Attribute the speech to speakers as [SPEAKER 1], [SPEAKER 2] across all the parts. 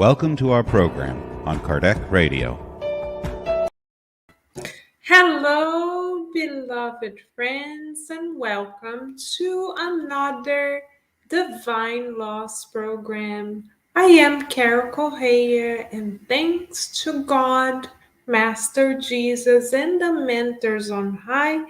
[SPEAKER 1] Welcome to our program on Kardec Radio.
[SPEAKER 2] Hello, beloved friends, and welcome to another Divine Loss program. I am Correa, and thanks to God, Master Jesus, and the mentors on high,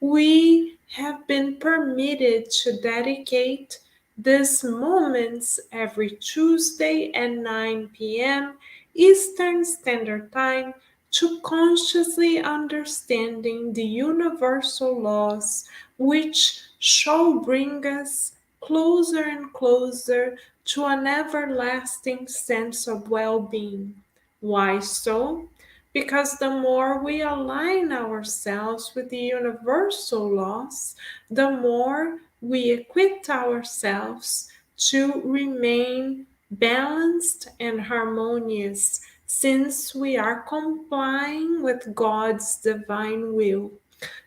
[SPEAKER 2] we have been permitted to dedicate these moments every Tuesday at 9 p.m. Eastern Standard Time to consciously understanding the universal laws which shall bring us closer and closer to an everlasting sense of well-being. Why so? Because the more we align ourselves with the universal laws, the more we equip ourselves to remain balanced and harmonious, since we are complying with God's divine will.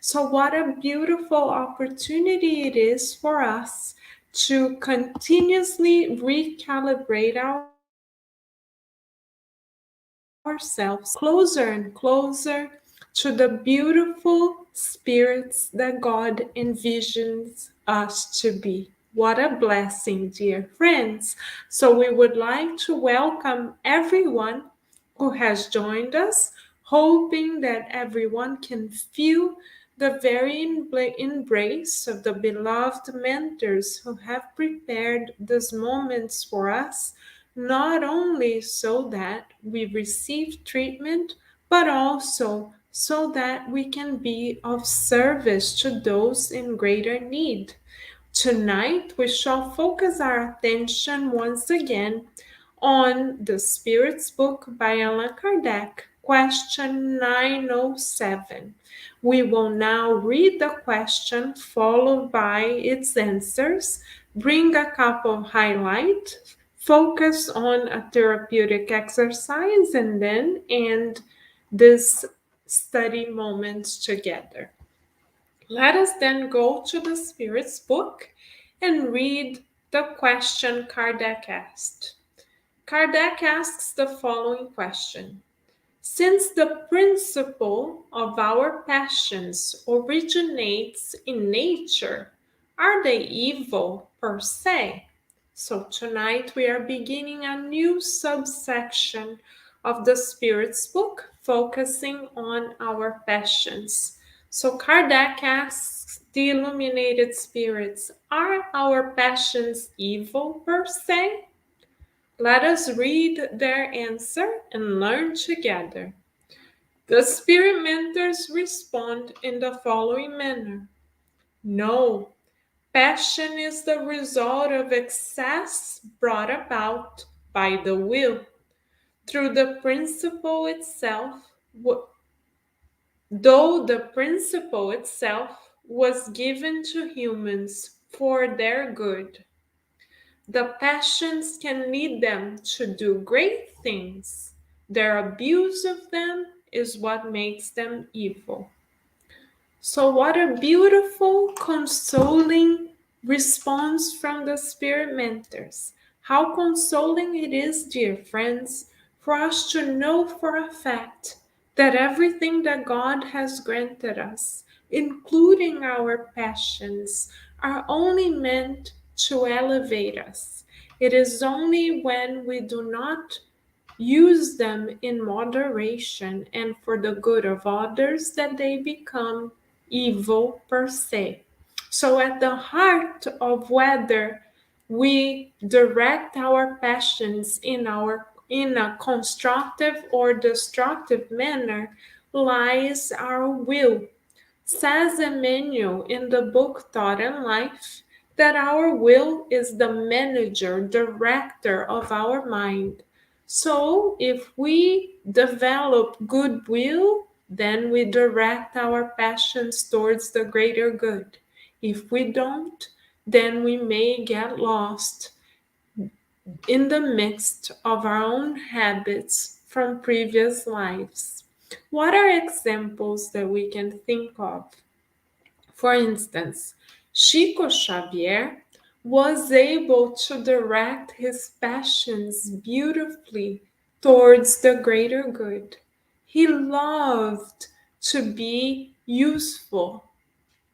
[SPEAKER 2] So, what a beautiful opportunity it is for us to continuously recalibrate ourselves closer and closer to the beautiful spirits that God envisions us to be. What a blessing, dear friends. So we would like to welcome everyone who has joined us, hoping that everyone can feel the very embrace of the beloved mentors who have prepared these moments for us, not only so that we receive treatment, but also so that we can be of service to those in greater need. Tonight, we shall focus our attention once again on the Spirit's Book by Allan Kardec, question 907. We will now read the question followed by its answers, bring a couple of highlights, focus on a therapeutic exercise, and then end this study moments together. Let us then go to the Spirit's Book and read the question Kardec asked. Kardec asks the following question: since the principle of our passions originates in nature, are they evil per se? So tonight we are beginning a new subsection of the Spirit's Book, focusing on our passions. So Kardec asks the illuminated spirits, are our passions evil per se? Let us read their answer and learn together. The spirit mentors respond in the following manner: no, passion is the result of excess brought about by the will. Through the principle itself, though the principle itself was given to humans for their good, the passions can lead them to do great things. Their abuse of them is what makes them evil. So, what a beautiful, consoling response from the Spirit Mentors. How consoling it is, dear friends, for us to know for a fact that everything that God has granted us, including our passions, are only meant to elevate us. It is only when we do not use them in moderation and for the good of others that they become evil per se. So, at the heart of whether we direct our passions in a constructive or destructive manner lies our will. Says Emmanuel in the book Thought and Life that our will is the manager, director of our mind. So, if we develop goodwill, then we direct our passions towards the greater good. If we don't, then we may get lost in the midst of our own habits from previous lives. What are examples that we can think of? For instance, Chico Xavier was able to direct his passions beautifully towards the greater good. He loved to be useful.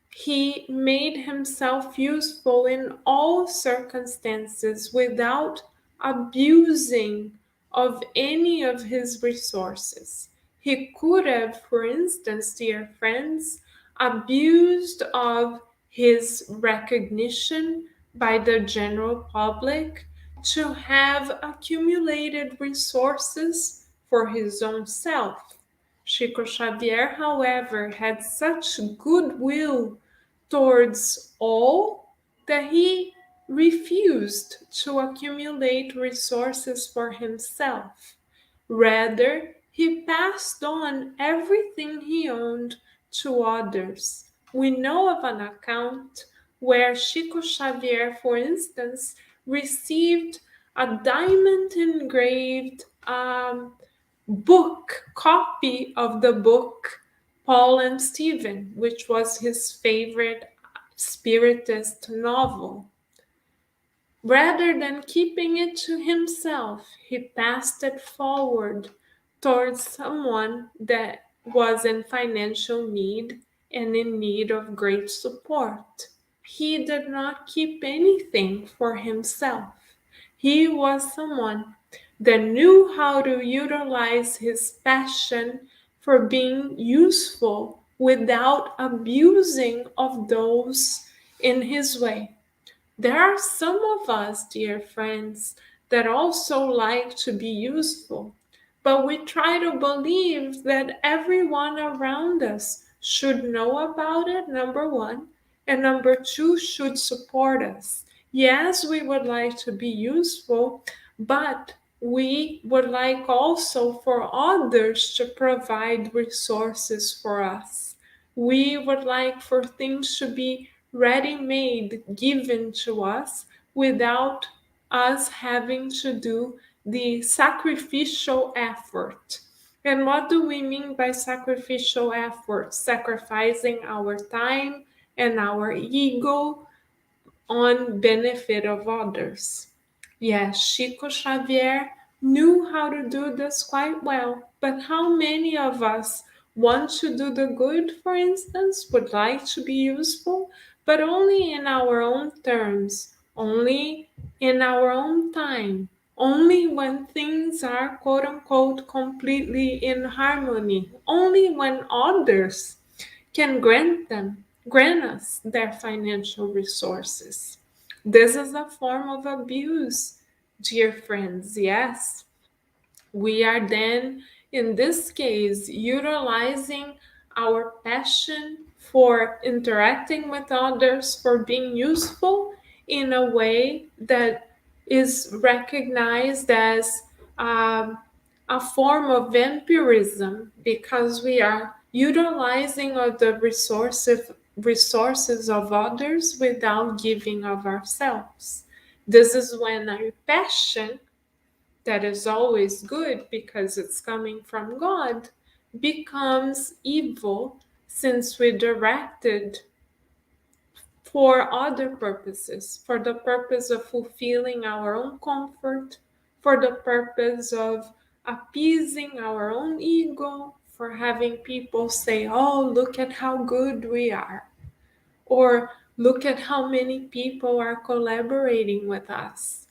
[SPEAKER 2] He made himself useful in all circumstances without abusing of any of his resources. He could have, for instance, dear friends, abused of his recognition by the general public to have accumulated resources for his own self. Chico Xavier, however, had such goodwill towards all that he refused to accumulate resources for himself. Rather, he passed on everything he owned to others. We know of an account where Chico Xavier, for instance, received a diamond engraved copy of the book Paul and Stephen, which was his favorite spiritist novel. Rather than keeping it to himself, he passed it forward towards someone that was in financial need and in need of great support. He did not keep anything for himself. He was someone that knew how to utilize his passion for being useful without abusing of those in his way. There are some of us, dear friends, that also like to be useful, but we try to believe that everyone around us should know about it, number one, and number two, should support us. Yes, we would like to be useful, but we would like also for others to provide resources for us. We would like for things to be ready made, given to us without us having to do the sacrificial effort. And what do we mean by sacrificial effort? Sacrificing our time and our ego on benefit of others. Yes, Chico Xavier knew how to do this quite well, but how many of us want to do the good, for instance, would like to be useful, but only in our own terms, only in our own time, only when things are quote unquote completely in harmony, only when others can grant us their financial resources. This is a form of abuse, dear friends. Yes, we are then, in this case, utilizing our passion for interacting with others, for being useful in a way that is recognized as um, a form of vampirism, because we are utilizing of the resources of others without giving of ourselves. This is when our passion, that is always good because it's coming from God, becomes evil, since we directed for other purposes, for the purpose of fulfilling our own comfort, for the purpose of appeasing our own ego, for having people say, oh, look at how good we are, or look at how many people are collaborating with us.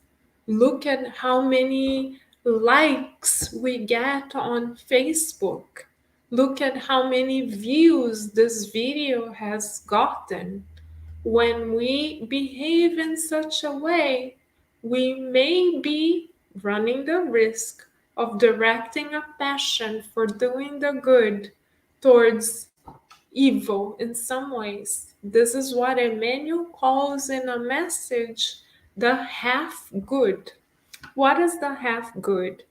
[SPEAKER 2] Look at how many likes we get on Facebook. Look at how many views this video has gotten. When we behave in such a way, we may be running the risk of directing a passion for doing the good towards evil in some ways. This is what Emmanuel calls in a message the half good. What is the half good?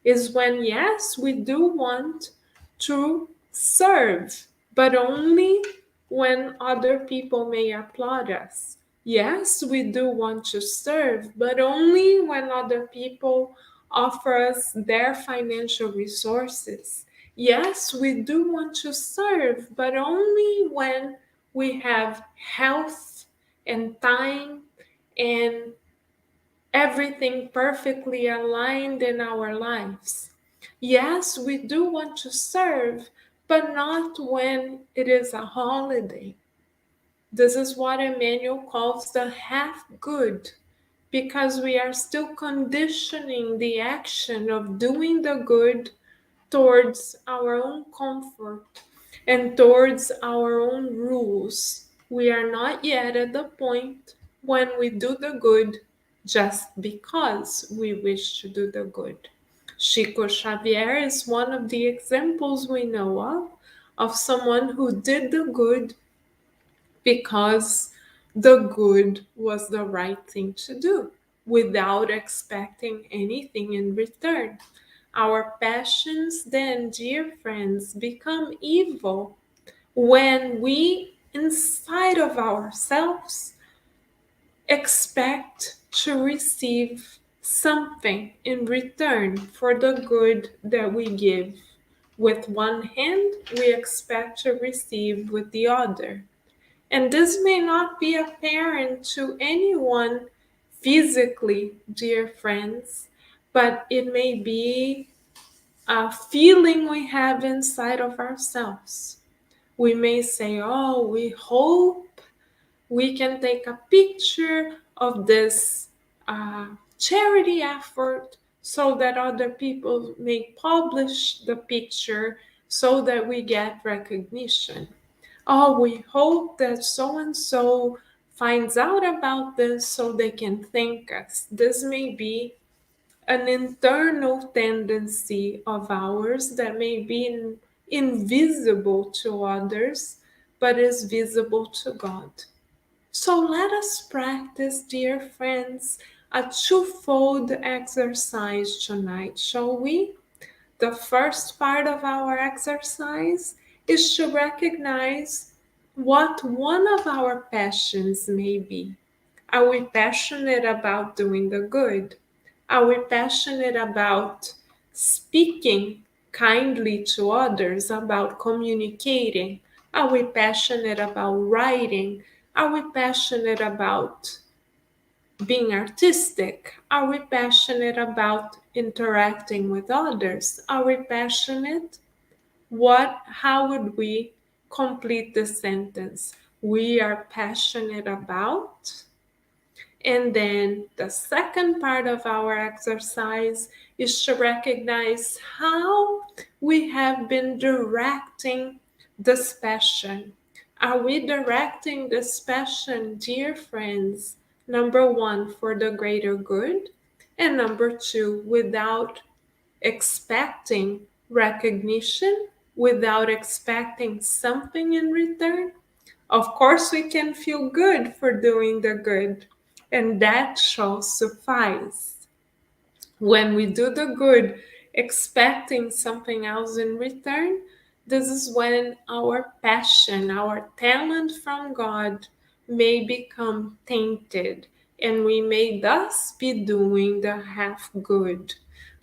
[SPEAKER 2] Is when, yes, we do want to serve, but only when other people may applaud us. Yes, we do want to serve, but only when other people offer us their financial resources. Yes, we do want to serve, but only when we have health and time and everything perfectly aligned in our lives. Yes, we do want to serve, but not when it is a holiday. This is what Emmanuel calls the half good, because we are still conditioning the action of doing the good towards our own comfort and towards our own rules. We are not yet at the point when we do the good just because we wish to do the good. Chico Xavier is one of the examples we know of someone who did the good because the good was the right thing to do without expecting anything in return. Our passions, then, dear friends, become evil when we, inside of ourselves, expect to receive something in return for the good that we give. With one hand, we expect to receive with the other. And this may not be apparent to anyone physically, dear friends, but it may be a feeling we have inside of ourselves. We may say, oh, we hope we can take a picture of this charity effort so that other people may publish the picture so that we get recognition. Oh, we hope that so and so finds out about this so they can thank us. This may be an internal tendency of ours that may be invisible to others, but is visible to God. So let us practice, dear friends, a twofold exercise tonight, shall we? The first part of our exercise is to recognize what one of our passions may be. Are we passionate about doing the good? Are we passionate about speaking kindly to others, about communicating? Are we passionate about writing? Are we passionate about being artistic? Are we passionate about interacting with others? Are we passionate? How would we complete the sentence? We are passionate about. And then the second part of our exercise is to recognize how we have been directing this passion. Are we directing this passion, dear friends, number one, for the greater good, and number two, without expecting recognition, without expecting something in return? Of course, we can feel good for doing the good, and that shall suffice. When we do the good, expecting something else in return, this is when our passion, our talent from God, may become tainted, and we may thus be doing the half good.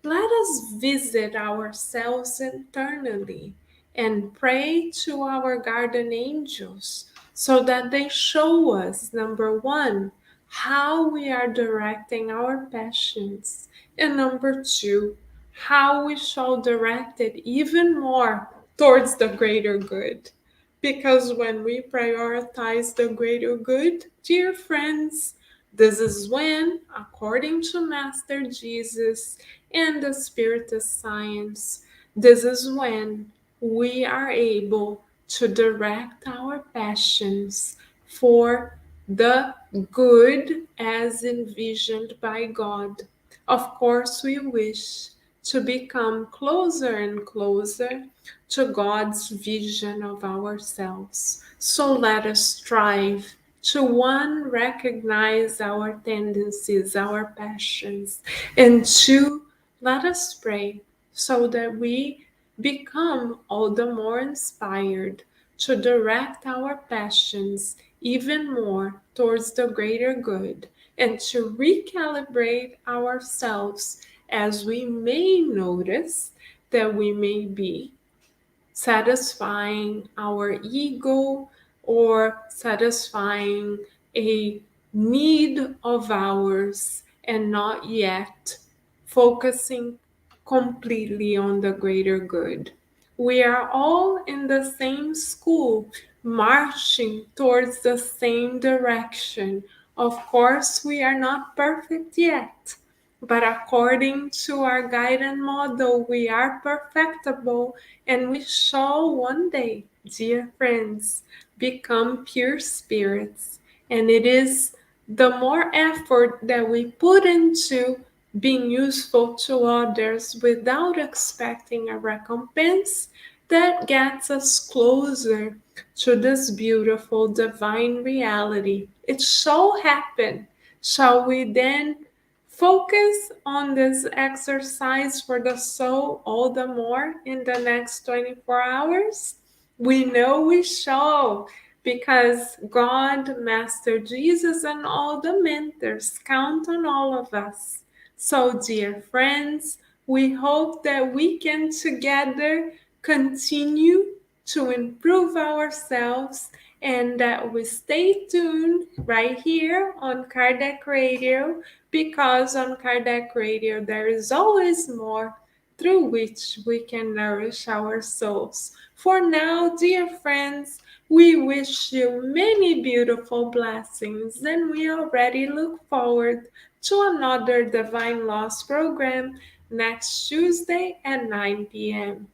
[SPEAKER 2] Let us visit ourselves internally and pray to our guardian angels so that they show us, number one, how we are directing our passions, and number two, how we shall direct it even more towards the greater good. Because when we prioritize the greater good, dear friends, this is when, according to Master Jesus and the Spiritist science, this is when we are able to direct our passions for the good as envisioned by God. Of course, we wish to become closer and closer to God's vision of ourselves. So let us strive to, one, recognize our tendencies, our passions, and two, let us pray so that we become all the more inspired to direct our passions even more towards the greater good, and to recalibrate ourselves as we may notice that we may be satisfying our ego or satisfying a need of ours and not yet focusing completely on the greater good. We are all in the same school, marching towards the same direction. Of course, we are not perfect yet, but according to our guidance model, we are perfectible, and we shall one day, dear friends, become pure spirits. And it is the more effort that we put into being useful to others without expecting a recompense that gets us closer to this beautiful divine reality. It shall happen. Shall we then focus on this exercise for the soul all the more in the next 24 hours? We know we shall, because God, Master Jesus, and all the mentors count on all of us. So, dear friends, we hope that we can together continue to improve ourselves and that we stay tuned right here on Kardec Radio, because on Kardec Radio there is always more through which we can nourish our souls. For now, dear friends, we wish you many beautiful blessings, and we already look forward to another Divine Loss program next Tuesday at 9 p.m.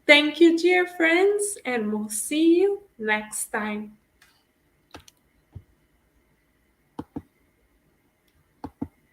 [SPEAKER 2] Thank you, dear friends, and we'll see you next time.